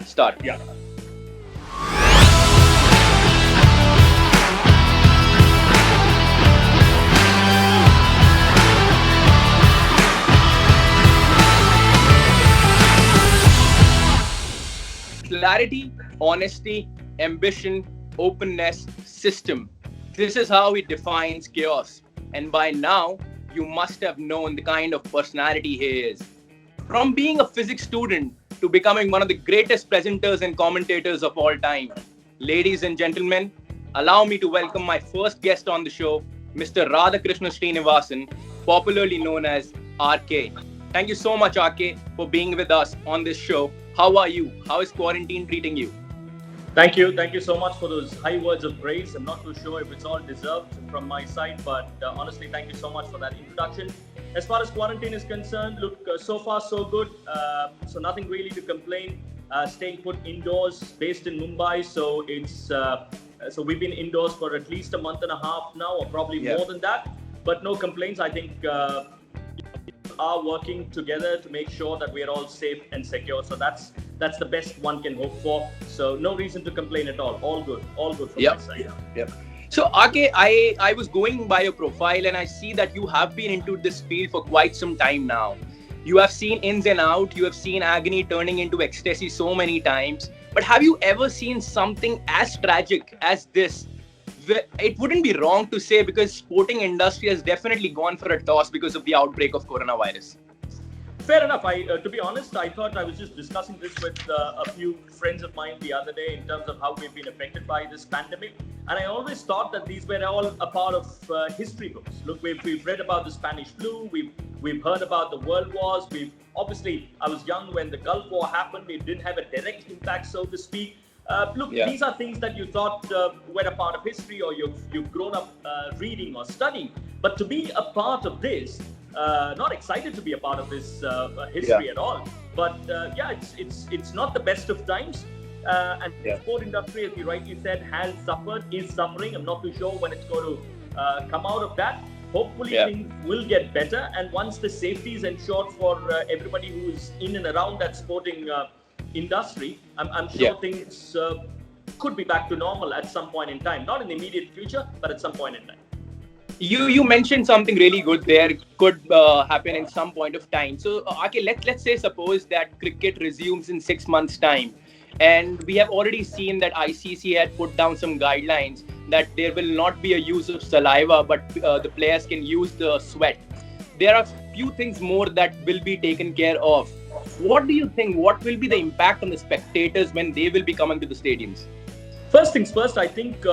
Start. Yeah. Clarity, honesty, ambition, openness, system. This is how he defines chaos. And by now, you must have known the kind of personality he is. From being a physics student to becoming one of the greatest presenters and commentators of all time. Ladies and gentlemen, allow me to welcome my first guest on the show, Mr. Radhakrishnan Sreenivasan, popularly known as RK. Thank you so much, RK, for being with us on this show. How are you? How is quarantine treating you? Thank you. Thank you so much for those high words of praise. I'm not too sure if it's all deserved from my side, but honestly, thank you so much for that introduction. As far as quarantine is concerned, look, so far so good. So nothing really to complain. Staying put indoors, based in Mumbai, so it's so we've been indoors for at least a month and a half now, or probably more than that. But no complaints. I think are working together to make sure that we are all safe and secure. So that's the best one can hope for. So no reason to complain at all. All good from my side. Yep. So RK, I was going by your profile and I see that you have been into this field for quite some time now. You have seen ins and out. You have seen agony turning into ecstasy so many times. But have you ever seen something as tragic as this? It wouldn't be wrong to say, because sporting industry has definitely gone for a toss because of the outbreak of coronavirus. Fair enough. To be honest, I thought I was just discussing this with a few friends of mine the other day in terms of how we've been affected by this pandemic. And I always thought that these were all a part of history books. Look, we've read about the Spanish flu. We've heard about the world wars. I was young when the Gulf War happened. It didn't have a direct impact, so to speak. These are things that you thought were a part of history, or you've grown up reading or studying. But to be a part of this, not excited to be a part of this history at all. But it's not the best of times. And the sport industry, as you rightly said, has suffered, is suffering. I'm not too sure when it's going to come out of that. Hopefully things will get better. And once the safety is ensured for everybody who is in and around that sporting industry, I'm sure things could be back to normal at some point in time. Not in the immediate future, but at some point in time. You mentioned something really good there. Could happen in some point of time. So, okay, let's say suppose that cricket resumes in 6 months' time, and we have already seen that ICC had put down some guidelines that there will not be a use of saliva, but the players can use the sweat. There are few things more that will be taken care of. What do you think? What will be the impact on the spectators when they will be coming to the stadiums? First things first, I think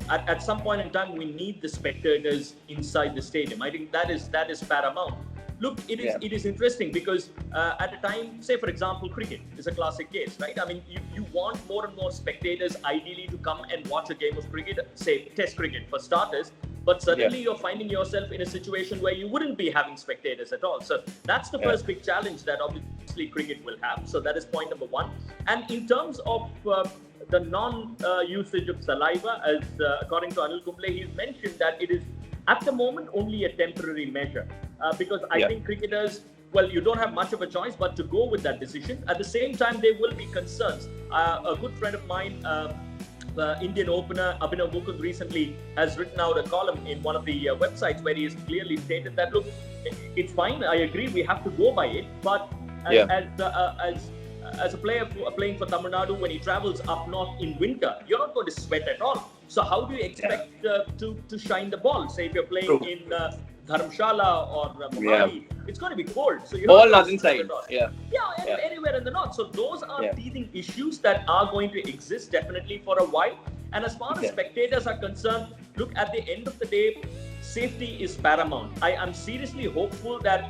at some point in time, we need the spectators inside the stadium. I think that is paramount. Look, it is interesting because at a time, say for example, cricket is a classic case, right? I mean, you want more and more spectators ideally to come and watch a game of cricket, say Test cricket for starters. But suddenly you're finding yourself in a situation where you wouldn't be having spectators at all. So that's the first big challenge that obviously cricket will have. So that is point number one. And in terms of the non-usage of saliva, as according to Anil Kumble, he's mentioned that it is at the moment only a temporary measure. Because I think cricketers, well, you don't have much of a choice but to go with that decision. At the same time, there will be concerns. A good friend of mine, Indian opener Abhinav Mukund, recently has written out a column in one of the websites where he has clearly stated that, look, it's fine, I agree, we have to go by it, but as a player playing for Tamil Nadu, when he travels up north in winter, you're not going to sweat at all. So how do you expect to shine the ball? Say if you're playing in Dharamshala or Mohali, it's going to be cold. So you're all northern side. Anywhere in the north. So those are teething issues that are going to exist definitely for a while. And as far as spectators are concerned, look, at the end of the day, safety is paramount. I am seriously hopeful that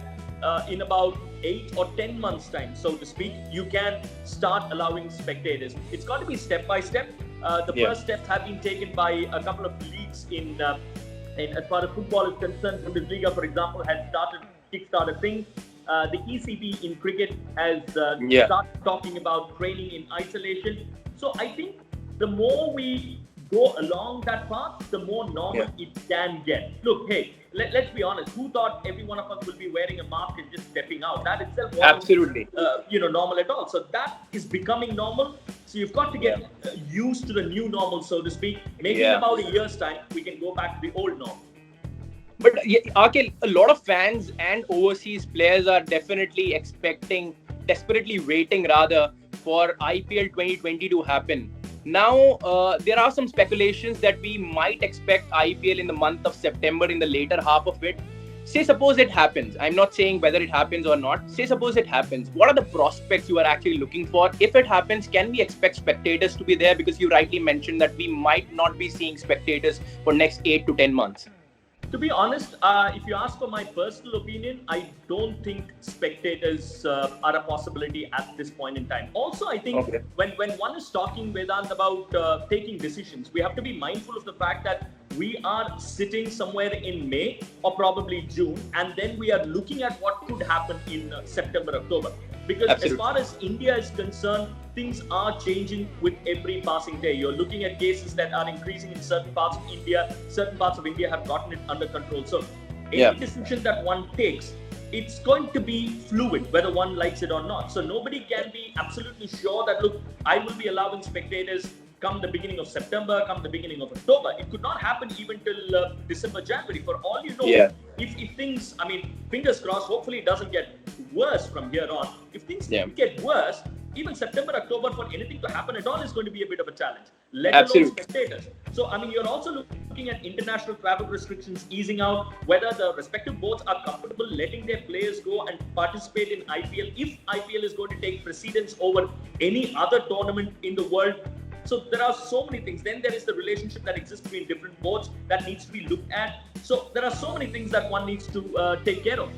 in about 8 or 10 months' time, so to speak, you can start allowing spectators. It's got to be step by step. The first steps have been taken by a couple of leagues in as far as football is concerned. Bundesliga, for example, has kickstarted things. The ECB in cricket has started talking about training in isolation. So I think the more we go along that path, the more normal it can get. Look, hey, let's be honest. Who thought every one of us will be wearing a mask and just stepping out? That itself wasn't, Absolutely. normal at all. So that is becoming normal. So you've got to get used to the new normal, so to speak. Maybe in about a year's time, we can go back to the old normal. But Akhil, a lot of fans and overseas players are definitely desperately waiting rather, for IPL 2020 to happen. Now, there are some speculations that we might expect IPL in the month of September, in the later half of it. Say suppose it happens. I'm not saying whether it happens or not. Say suppose it happens. What are the prospects you are actually looking for? If it happens, can we expect spectators to be there? Because you rightly mentioned that we might not be seeing spectators for next 8 to 10 months. To be honest, if you ask for my personal opinion, I don't think spectators are a possibility at this point in time. Also, I think when one is talking, Vedant, about taking decisions, we have to be mindful of the fact that we are sitting somewhere in May or probably June, and then we are looking at what could happen in September, October. Because as far as India is concerned, things are changing with every passing day. You're looking at cases that are increasing in certain parts of India. Certain parts of India have gotten it under control. So any decision that one takes, it's going to be fluid, whether one likes it or not. So nobody can be absolutely sure that, look, I will be allowing spectators come the beginning of September, come the beginning of October. It could not happen even till December, January. For all you know, if things, I mean, fingers crossed, hopefully it doesn't get worse from here on. If things get worse, even September, October, for anything to happen at all is going to be a bit of a challenge, let alone spectators. So, I mean, you're also looking at international travel restrictions easing out, whether the respective boards are comfortable letting their players go and participate in IPL, if IPL is going to take precedence over any other tournament in the world. So there are so many things. Then there is the relationship that exists between different boards that needs to be looked at. So there are so many things that one needs to take care of.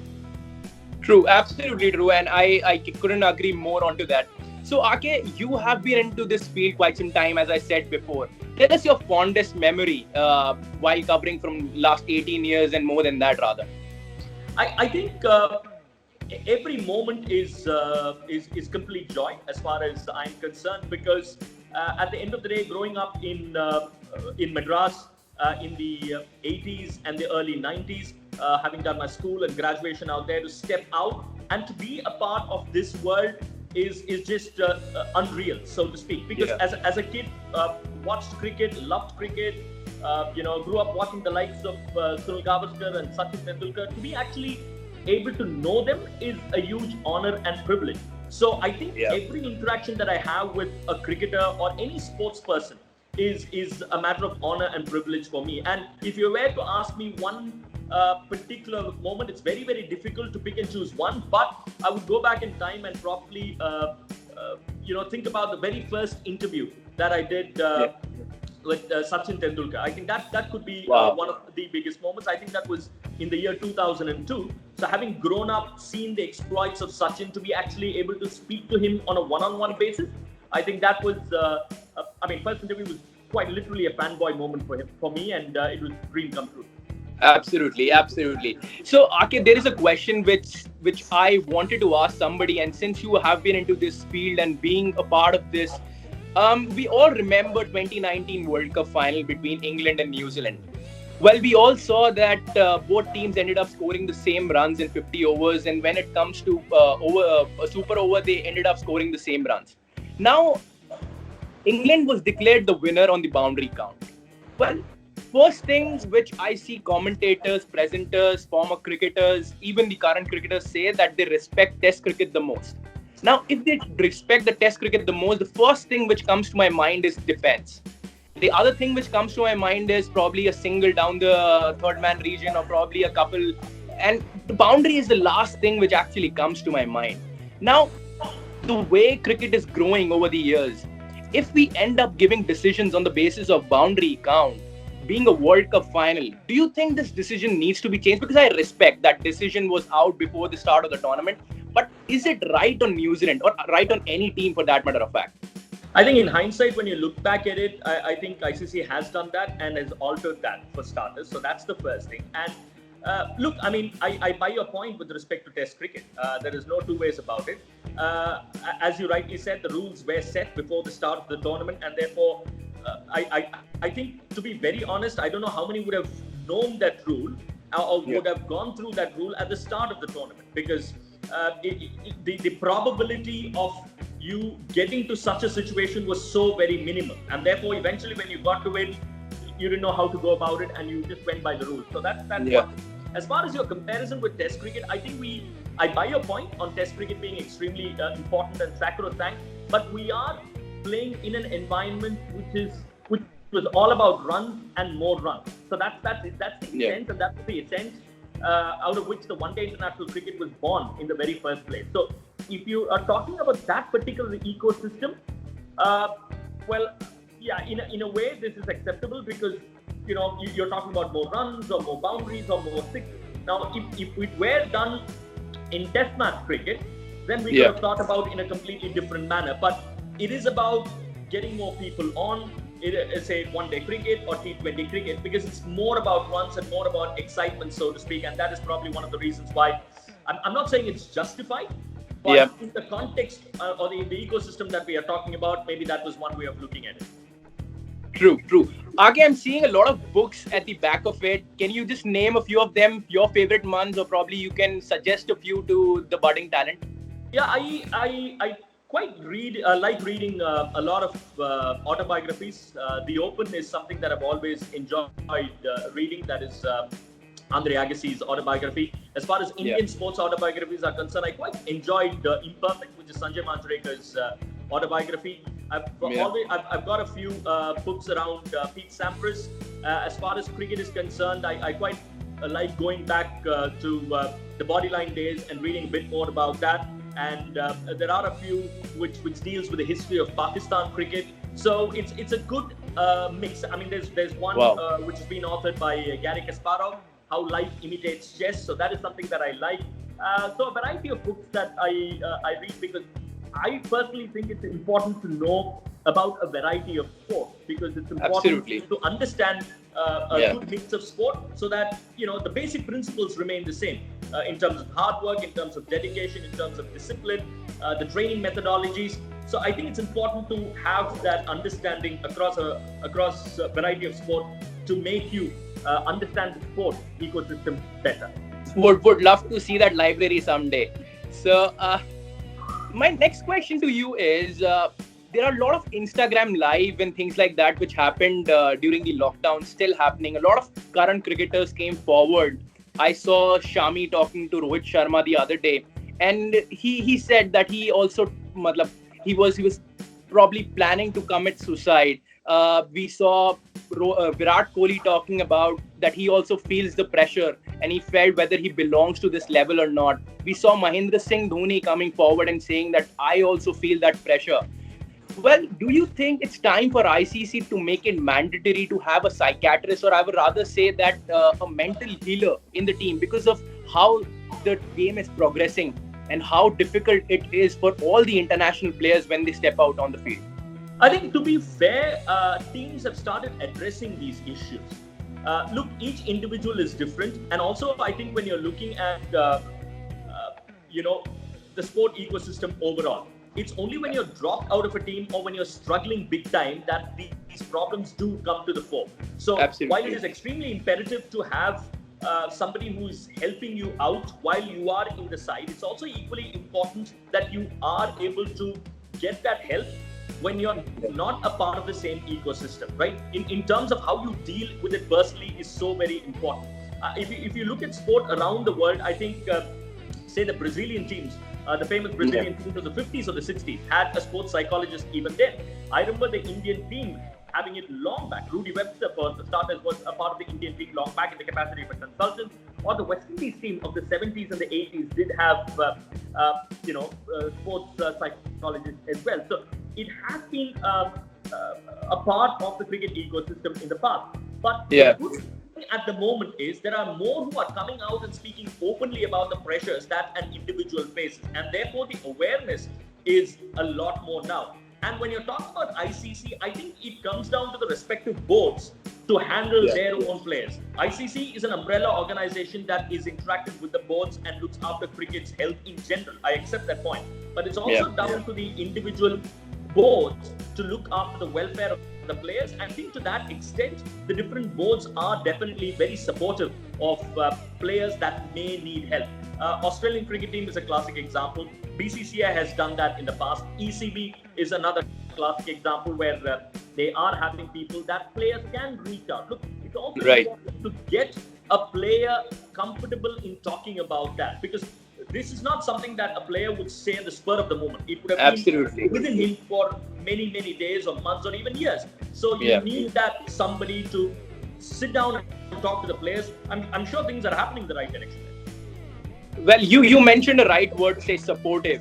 True, absolutely true. And I couldn't agree more onto that. So, Ake, you have been into this field quite some time, as I said before. Tell us your fondest memory while covering from last 18 years and more than that, rather. I think every moment is complete joy as far as I'm concerned, because at the end of the day, growing up in Madras in the 80s and the early 90s, having done my school and graduation out there, to step out and to be a part of this world is just unreal, so to speak. Because as a kid, watched cricket, loved cricket, grew up watching the likes of Sunil Gavaskar and Sachin Tendulkar. To be actually able to know them is a huge honor and privilege. So I think every interaction that I have with a cricketer or any sports person is a matter of honor and privilege for me. And if you were to ask me one particular moment, it's very, very difficult to pick and choose one, but I would go back in time and probably think about the very first interview that I did with Sachin Tendulkar. I think that could be one of the biggest moments. I think that was in the year 2002. So having grown up, seen the exploits of Sachin, to be actually able to speak to him on a one-on-one basis, I think that was, first interview was quite literally a fanboy moment for me, and it was a dream come true. Absolutely. So, Ake, there is a question which I wanted to ask somebody, and since you have been into this field and being a part of this, we all remember 2019 World Cup final between England and New Zealand. Well, we all saw that both teams ended up scoring the same runs in 50 overs, and when it comes to a super over, they ended up scoring the same runs. Now, England was declared the winner on the boundary count. Well, first things which I see commentators, presenters, former cricketers, even the current cricketers say that they respect Test cricket the most. Now, if they respect the Test cricket the most, the first thing which comes to my mind is defense. The other thing which comes to my mind is probably a single down the third man region, or probably a couple. And the boundary is the last thing which actually comes to my mind. Now, the way cricket is growing over the years, if we end up giving decisions on the basis of boundary count, being a World Cup final, do you think this decision needs to be changed? Because I respect that decision was out before the start of the tournament. But is it right on New Zealand, or right on any team for that matter of fact? I think in hindsight, when you look back at it, I think ICC has done that and has altered that for starters. So that's the first thing. And look, I mean, I buy your point with respect to Test cricket. There is no two ways about it. As you rightly said, the rules were set before the start of the tournament, and therefore I think, to be very honest, I don't know how many would have known that rule or would have gone through that rule at the start of the tournament, because the probability of you getting to such a situation was so very minimal, and therefore eventually when you got to it, you didn't know how to go about it, and you just went by the rules. So that's one. As far as your comparison with Test cricket, I think I buy your point on Test cricket being extremely important and sacrosanct, but we are playing in an environment which was all about runs and more runs. So that's the essence, and that's the essence out of which the one-day international cricket was born in the very first place. So if you are talking about that particular ecosystem, well, yeah, in a way this is acceptable, because you're talking about more runs or more boundaries or more sixes. Now, if it were done in Test match cricket, then we could have thought about in a completely different manner. But it is about getting more people on, say one-day cricket or T20 cricket, because it's more about runs and more about excitement, so to speak. And that is probably one of the reasons why I'm not saying it's justified, but in the context or the ecosystem that we are talking about, maybe that was one way of looking at it. True. Again, I'm seeing a lot of books at the back of it. Can you just name a few of them, your favorite ones, or probably you can suggest a few to the budding talent? Yeah, I quite like reading a lot of autobiographies. The Open is something that I've always enjoyed reading. That is Andre Agassi's autobiography. As far as Indian sports autobiographies are concerned, I quite enjoyed Imperfect, which is Sanjay Manjrekar's autobiography. I've got a few books around Pete Sampras. As far as cricket is concerned, I quite like going back to the Bodyline days and reading a bit more about that. And there are a few which deals with the history of Pakistan cricket. So it's a good mix. I mean, there's one which has been authored by Gary Kasparov, How Life Imitates Chess. So that is something that I like. So a variety of books that I read, because I personally think it's important to know about a variety of sports, because it's important to understand a good mix of sport, so that the basic principles remain the same in terms of hard work, in terms of dedication, in terms of discipline, the training methodologies. So I think it's important to have that understanding across a variety of sport to make you understand the sport ecosystem better. Would love to see that library someday. So my next question to you is, there are a lot of Instagram live and things like that which happened during the lockdown, still happening. A lot of current cricketers came forward. I saw Shami talking to Rohit Sharma the other day, and he said that he also, he was probably planning to commit suicide. We saw Virat Kohli talking about that he also feels the pressure, and he felt whether he belongs to this level or not. We saw Mahendra Singh Dhoni coming forward and saying that I also feel that pressure. Well, do you think it's time for ICC to make it mandatory to have a psychiatrist, or I would rather say that a mental healer in the team, because of how the game is progressing and how difficult it is for all the international players when they step out on the field? I think, to be fair, teams have started addressing these issues. Look, each individual is different, and also I think when you're looking at the sport ecosystem overall, it's only when you're dropped out of a team or when you're struggling big time that these problems do come to the fore. So while it is extremely imperative to have somebody who is helping you out while you are in the side, it's also equally important that you are able to get that help when you're not a part of the same ecosystem, right? In terms of how you deal with it personally is so very important. If you look at sport around the world, I think, say the Brazilian teams, the famous Brazilian teams of the 50s or the 60s had a sports psychologist even then. I remember the Indian team having it long back. Rudy Webster, for the starters, was a part of the Indian team long back in the capacity of a consultant. Or the West Indies team of the 70s and the 80s did have, sports psychologists as well. So it has been a part of the cricket ecosystem in the past. But the good thing at the moment is there are more who are coming out and speaking openly about the pressures that an individual faces, and therefore the awareness is a lot more now. And when you're talking about ICC, I think it comes down to the respective boards to handle their own players. ICC is an umbrella organization that is interactive with the boards and looks after cricket's health in general. I accept that point. But it's also down to the individual boards to look after the welfare of the players. I think to that extent, the different boards are definitely very supportive of players that may need help. Australian cricket team is a classic example. BCCI has done that in the past. ECB is another classic example where they are having people that players can reach out. Look, it's also Right. important to get a player comfortable in talking about that, because this is not something that a player would say in the spur of the moment. It would have Absolutely. been within him for many, many days or months or even years. So you Yeah. need that somebody to sit down and talk to the players. I'm sure things are happening in the right direction. Well, you mentioned a right word, say supportive.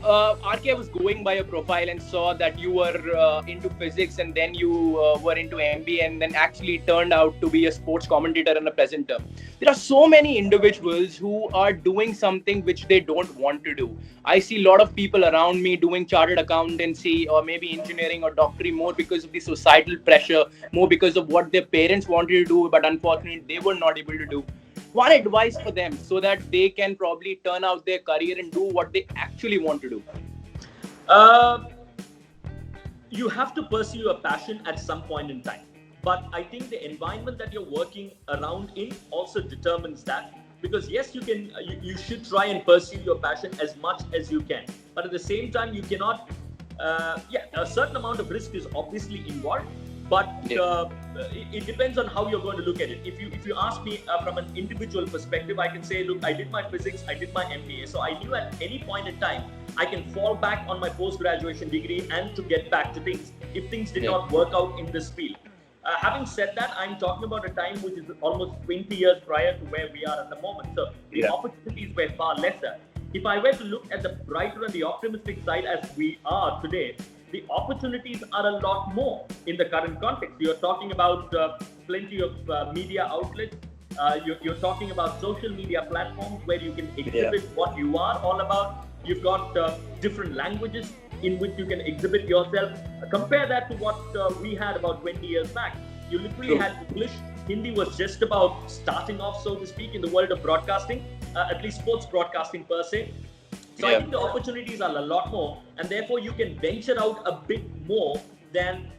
RK, I was going by your profile and saw that you were into physics, and then you were into MBA, and then actually turned out to be a sports commentator and a presenter. There are so many individuals who are doing something which they don't want to do. I see a lot of people around me doing chartered accountancy or maybe engineering or doctorate more because of the societal pressure, more because of what their parents wanted to do, but unfortunately they were not able to do. One advice for them so that they can probably turn out their career and do what they actually want to do. Uh, you have to pursue a passion at some point in time. But I think the environment that you're working around in also determines that. Because yes, you should try and pursue your passion as much as you can. But at the same time, you cannot. A certain amount of risk is obviously involved, but it depends on how you're going to look at it. If you ask me from an individual perspective, I can say, look, I did my physics, I did my MBA, so I knew at any point in time I can fall back on my post-graduation degree and to get back to things if things did not work out in this field. Having said that, I'm talking about a time which is almost 20 years prior to where we are at the moment. So the opportunities were far lesser. If I were to look at the brighter and the optimistic side as we are today, the opportunities are a lot more in the current context. You're talking about plenty of media outlets. You're talking about social media platforms where you can exhibit what you are all about. You've got different languages in which you can exhibit yourself. Compare that to what we had about 20 years back. You literally had English. Hindi was just about starting off, so to speak, in the world of broadcasting, at least sports broadcasting per se. So I think the opportunities are a lot more, and therefore you can venture out a bit more than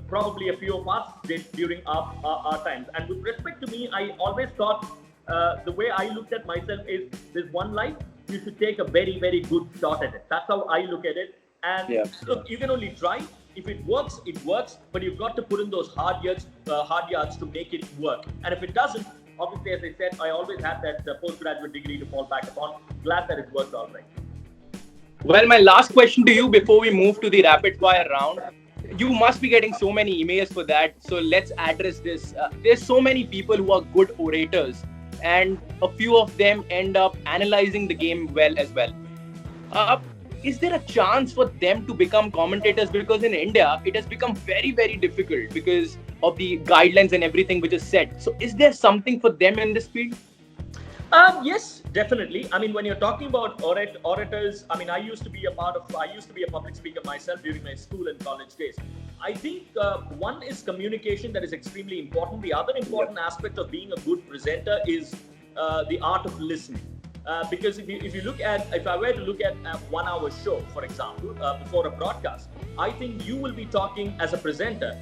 probably a few of us did during our times. And with respect to me, I always thought the way I looked at myself is there's one life, you should take a very, very good shot at it. That's how I look at it. And look, you can only try. If it works, it works. But you've got to put in those hard yards to make it work. And if it doesn't, obviously, as I said, I always had that postgraduate degree to fall back upon. Glad that it worked all right. Well, my last question to you before we move to the rapid fire round. You must be getting so many emails for that. So let's address this. There's so many people who are good orators, and a few of them end up analyzing the game well as well. Is there a chance for them to become commentators? Because in India, it has become very, very difficult because of the guidelines and everything which is set. So is there something for them in this field? Yes, definitely. I mean, when you're talking about orators, I mean, I used to be a public speaker myself during my school and college days. I think one is communication, that is extremely important. The other important aspect of being a good presenter is the art of listening. Because if I were to look at a 1 hour show, for example, before a broadcast, I think you will be talking as a presenter,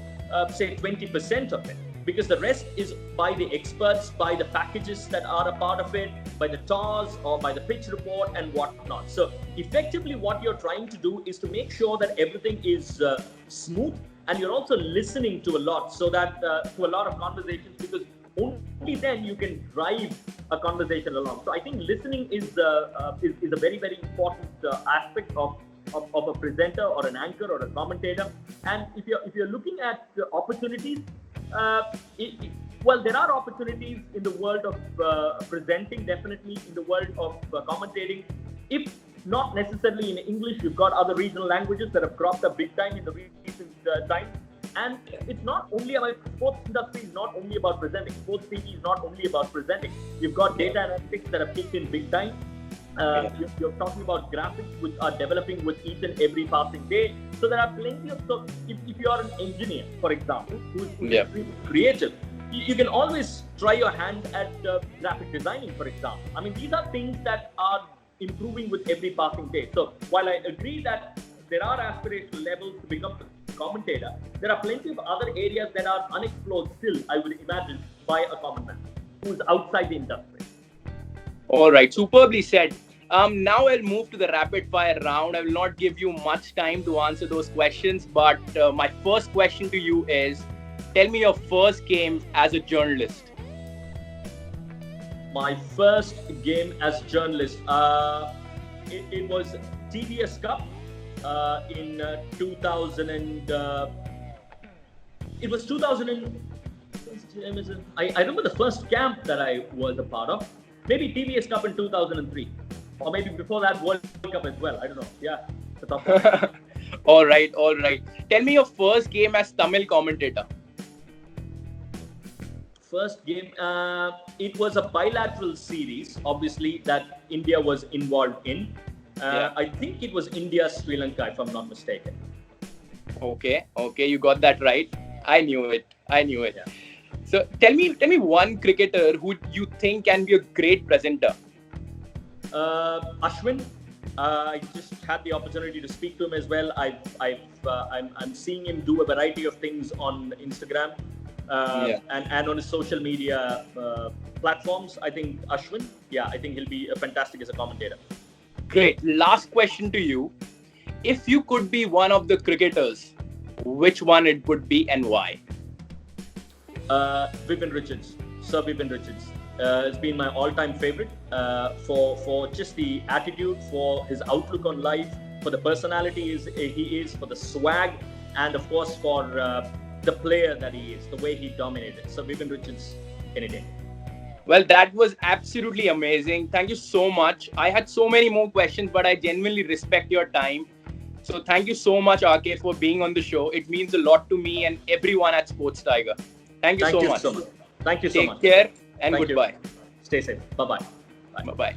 say 20% of it, because the rest is by the experts, by the packages that are a part of it, by the tours or by the pitch report and whatnot. So effectively what you're trying to do is to make sure that everything is smooth, and you're also listening to a lot, so that to a lot of conversations, because only then you can drive a conversation along. So I think listening is a very, very important aspect of a presenter or an anchor or a commentator. And if you're looking at opportunities, well, there are opportunities in the world of presenting, definitely in the world of commentating. If not necessarily in English, you've got other regional languages that have cropped up big time in the recent times. And it's not only about sports industry, is not only about presenting. Sports TV is not only about presenting. You've got data analytics that have kicked in big time. You're talking about graphics which are developing with each and every passing day. So there are plenty of stuff. If you're an engineer, for example, who's really creative, you can always try your hand at graphic designing, for example. I mean, these are things that are improving with every passing day. So while I agree that there are aspirational levels to become a commentator, there are plenty of other areas that are unexplored still, I would imagine, by a common man who's outside the industry. All right, superbly said. Now I'll move to the rapid fire round. I will not give you much time to answer those questions, but my first question to you is, tell me your first game as a journalist. My first game as journalist, it was TVS Cup in 2000 and it was 2000 and I remember the first camp that I was a part of. Maybe TVS Cup in 2003, or maybe before that World Cup as well. I don't know. Yeah, the top one. All right. Tell me your first game as Tamil commentator. First game, it was a bilateral series, obviously, that India was involved in. I think it was India-Sri Lanka, if I'm not mistaken. Okay, you got that right. I knew it. Yeah. So tell me one cricketer who you think can be a great presenter. Ashwin. I just had the opportunity to speak to him as well. I'm seeing him do a variety of things on Instagram. And on his social media platforms. I think Ashwin, I think he'll be fantastic as a commentator. Great. Last question to you. If you could be one of the cricketers, which one it would be and why? Vivian Richards, Sir Vivian Richards. It's been my all-time favorite for just the attitude, for his outlook on life, for the personality he is, for the swag, and of course for the player that he is, the way he dominated. So Vivian Richards, any day. Well, that was absolutely amazing. Thank you so much. I had so many more questions, but I genuinely respect your time. So thank you so much, RK, for being on the show. It means a lot to me and everyone at SportsTiger. Thank you so much. Thank you so much. Take care and Thank goodbye. You. Stay safe. Bye-bye. Bye-bye.